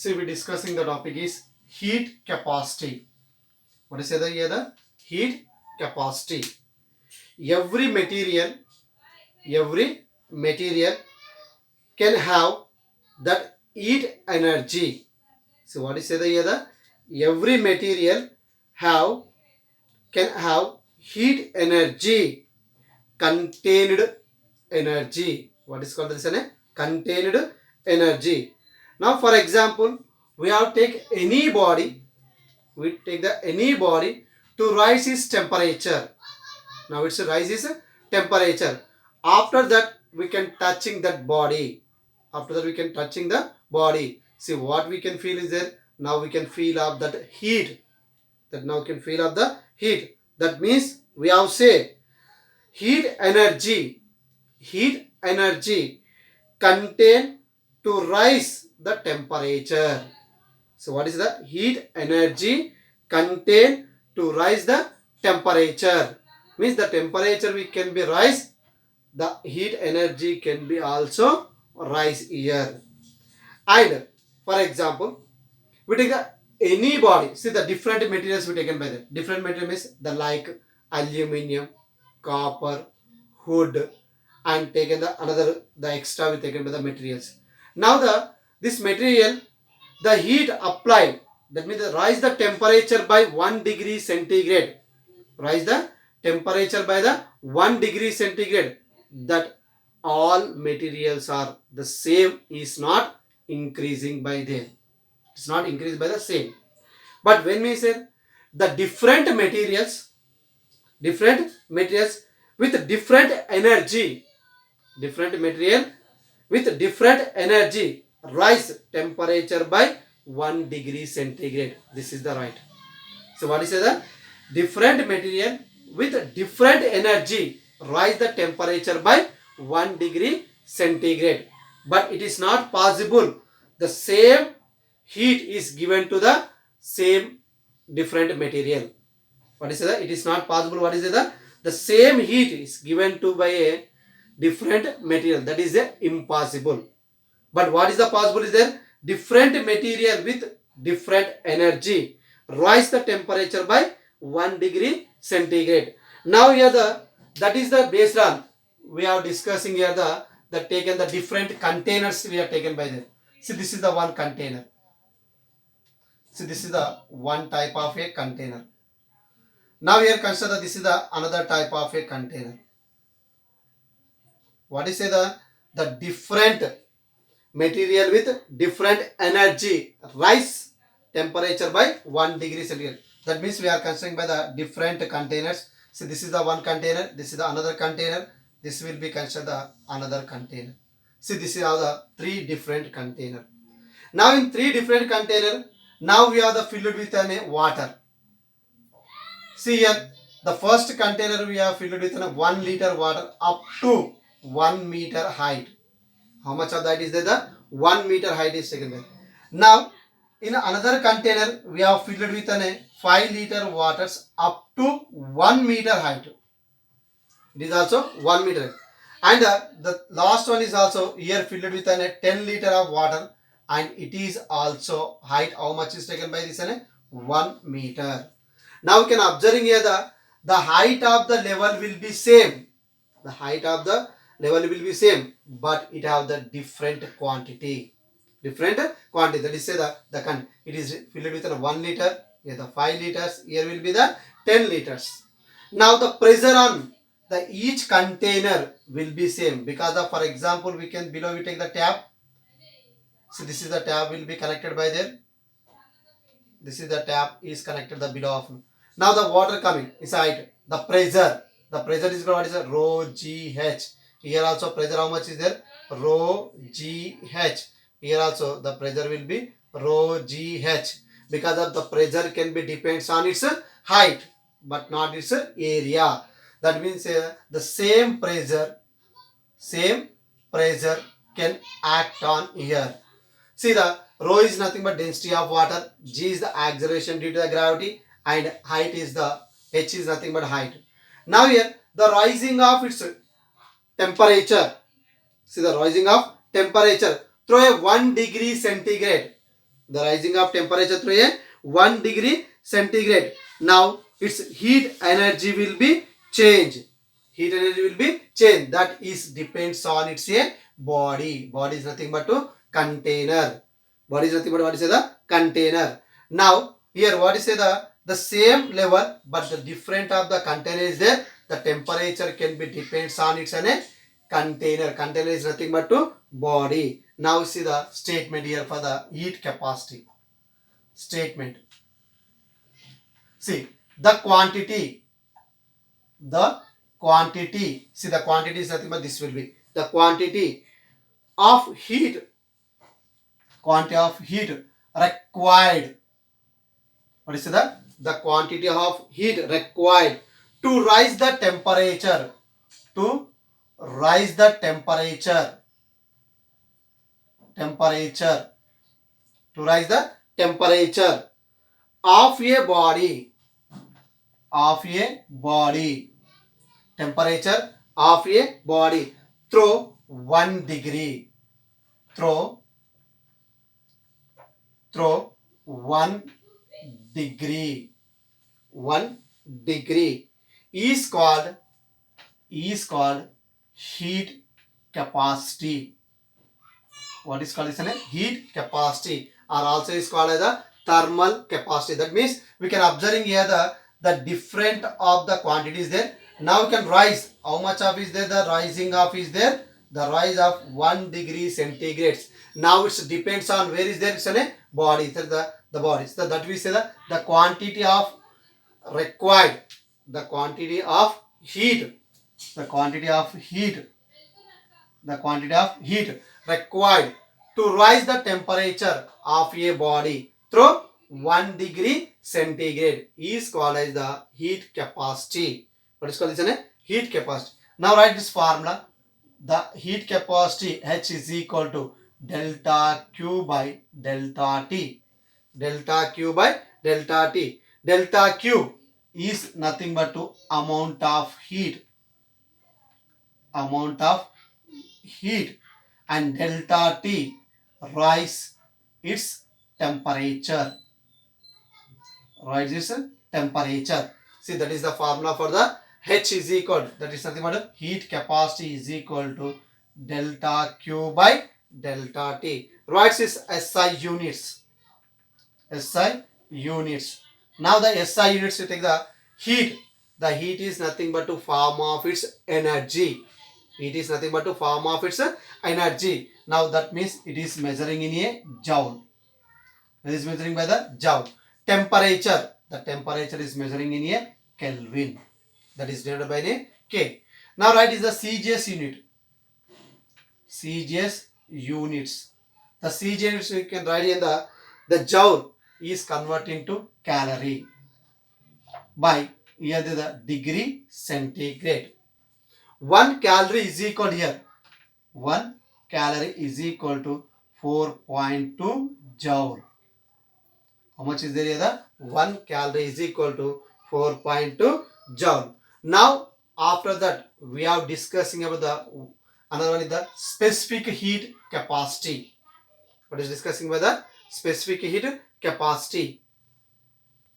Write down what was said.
See, we're discussing the topic is heat capacity. What is the here? The heat capacity. Every material, every material can have that heat energy. So what is the here? The every material have can have heat energy, contained energy. What is called this? Contained energy. Now, for example, we have take any body. We take the any body to rise its temperature. Now it's rise its temperature. After that, we can touching that body. After that, we can touching the body. See what we can feel is there. Now we can feel of that heat. That now can feel of the heat. That means we have say heat energy. Heat energy contain to rise the temperature. So what is the heat energy contain to rise the temperature? Means the temperature we can be rise, the heat energy can be also rise here. And for example, we take the any body. See the different materials we taken by the different material means the like aluminium, copper, wood, and taken the another the extra we taken by the materials. Now the this material the heat applied, that means rise the temperature by 1 degree centigrade. Rise the temperature by the 1 degree centigrade. That all materials are the same is not increasing by them. It's not increased by the same. But when we say the different materials with different energy, different material with different energy rise temperature by 1 degree centigrade. This is the right. So what is the different material with different energy rise the temperature by 1 degree centigrade. But it is not possible the same heat is given to the same different material. What is that? It is not possible. What is that? The same heat is given to by a different material. That is impossible. But what is the possible is there? Different material with different energy rise the temperature by 1 degree centigrade. Now here that is the based on we are discussing here the taken the different containers we are taken by them. See this is the one container. See this is the one type of a container. Now here consider this is the another type of a container. What is the different material with different energy rise temperature by 1 degree centigrade. That means we are considering by the different containers. So this is the one container, this is the another container, this will be considered the another container. See this is how the three different container. Now in three different container, now we are the filled with water. See here, the first container we have filled with 1 liter water up to 1 meter height. How much of that is there? The 1 meter height is taken there. Now, in another container, we have filled with 5 liter waters up to 1 meter height. It is also 1 meter. And the last one is also here filled with 10 liter of water, and it is also height. How much is taken by this? 1 meter. Now we can observe here the height of the level will be same. The height of the level will be same, but it have the different quantity. Different quantity. That is say the it is filled with 1 liter. Here the 5 liters. Here will be the 10 liters. Now the pressure on the each container will be same, because of for example we can below we take the tap. So this is the tap will be connected by there. This is the tap is connected the below of. Now the water coming inside the pressure. The pressure is what is rho GH. Here also pressure how much is there? Rho GH. Here also the pressure will be rho GH. Because of the pressure can be depends on its height but not its area. That means the same pressure can act on here. See the rho is nothing but density of water, G is the acceleration due to the gravity, and height is the H is nothing but height. Now here the rising of its temperature. See the rising of temperature through a 1 degree centigrade. The rising of temperature through a 1 degree centigrade. Now its heat energy will be changed. Heat energy will be changed. That is depends on its a body. Body is nothing but a container. Body is nothing but what is the container. Now here what is the same level but the different of the container is there. The temperature can be depends on its a container. Container is nothing but to body. Now see the statement here for the heat capacity. Statement. See the quantity. The quantity. See the quantity is nothing but this will be the quantity of heat. Quantity of heat required. What is that? The quantity of heat required to rise the temperature. To rise the temperature. Temperature. To rise the temperature of a body. Of a body. Temperature of a body through 1 degree. Through 1 degree. 1 degree is called heat capacity. What is called is a heat capacity, or also is called as a thermal capacity. That means we can observing here the different of the quantities there. Now we can rise. How much of is there? The rising of is there. The rise of 1 degree centigrade. Now it depends on where is there. It's a body. The body. So that we say the quantity of required. The quantity of heat. The quantity of heat. The quantity of heat required to rise the temperature of a body through 1 degree centigrade is called as the heat capacity. What is called as a heat capacity. Now write this formula. The heat capacity H is equal to delta Q by delta T. Delta Q by delta T. Delta Q is nothing but to amount of heat. Amount of heat, and delta T rise its temperature. Rise its temperature. See, that is the formula for the H is equal. That is nothing but heat capacity is equal to delta Q by delta T. Writes is SI units. SI units. Now the SI units you take the heat. The heat is nothing but to form of its energy. It is nothing but to form of its energy. Now that means it is measuring in a joule. It is measuring by the joule. Temperature. The temperature is measuring in a Kelvin. That is divided by a K. Now write is the CGS unit. CGS units. The CGS units you can write in the joule is converting to calorie by here the degree centigrade. 1 calorie is equal here. 1 calorie is equal to 4.2 joule. How much is there here? 1 calorie is equal to 4.2 joule. Now after that we are discussing about the another one is the specific heat capacity. What is discussing about the specific heat capacity?